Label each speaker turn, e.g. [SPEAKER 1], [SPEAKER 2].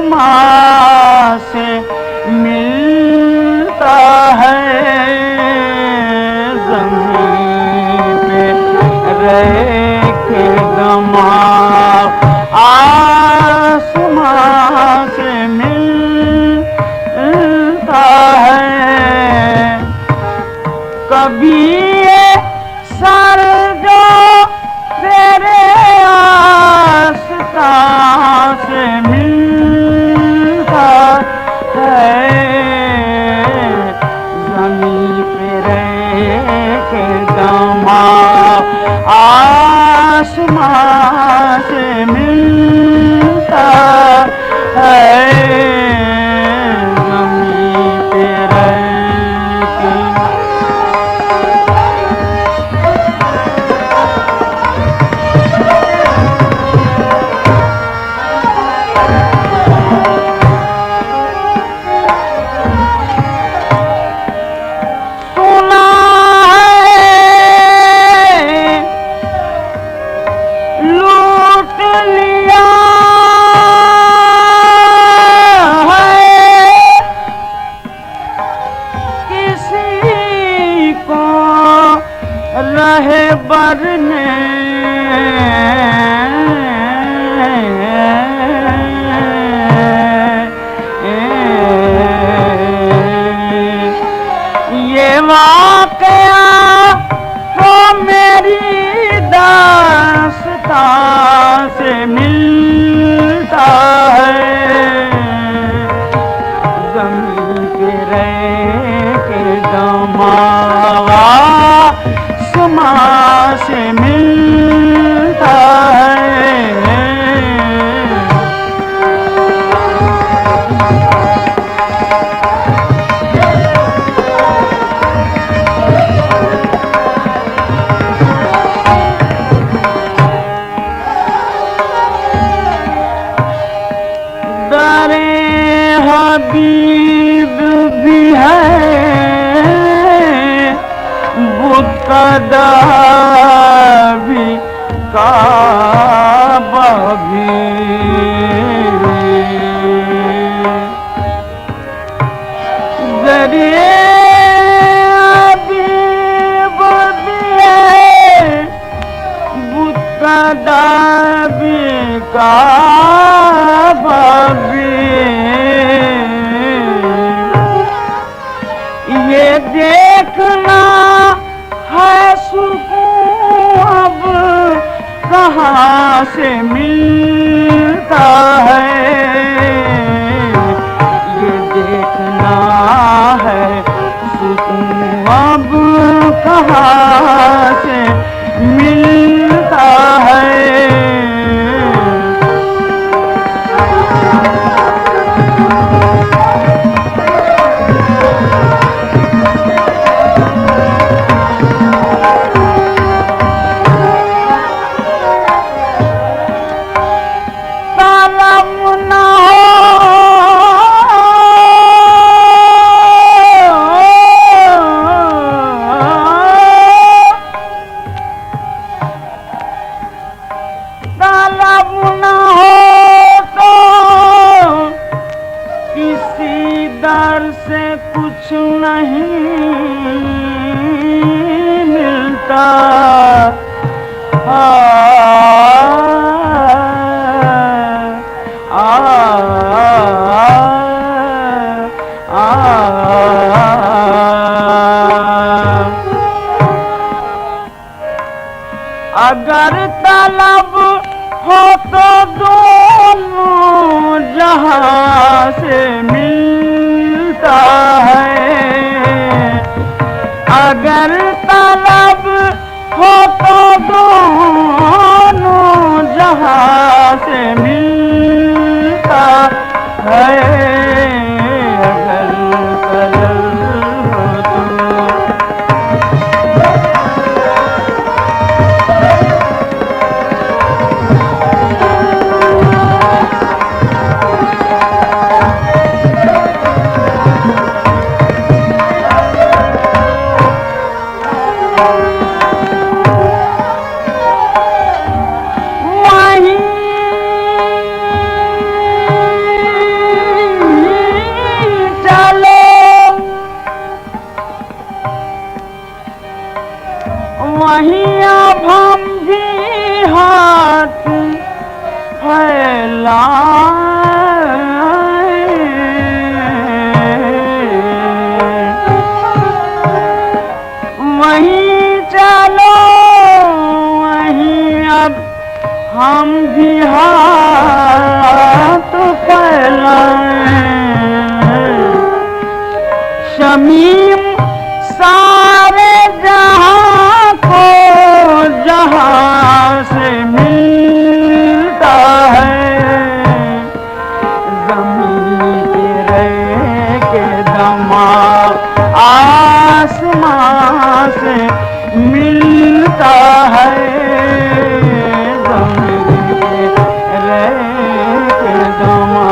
[SPEAKER 1] आसमां से मिलता है, ज़मीन पे रह के दमाग आसमां से मिलता है। कभी ये सर जो तेरे आस्तां से मिलता है, ज़मीन पे रह के दमाग आसमां से मिलता है, ज़मीन पे रह के। रहबर ने ये वाक़या तो मेरी दास्तां से मिलता है, ज़मीन पे रह के दमाग आसमां से मिलता है। दरे हबीब भी है, बुत्कदा भी, काबा भी, दरिए हबीब भी है, बुत्कदा भी, काबा भी। ये देखना है सुकून अब कहाँ से मिलता है, ये देखना है सुकून अब कहाँ से मिलता है। दर से कुछ नहीं मिलता, अगर तलब हो तो दोनों जहां से मिलता है, अगर तलब हो तो दोनों जहां से मिलता है, अगर जमीन सारे जहां को जहां से मिलता है, जमीन के रह के दमा आसमां से मिलता है, जमीन के रह के दमा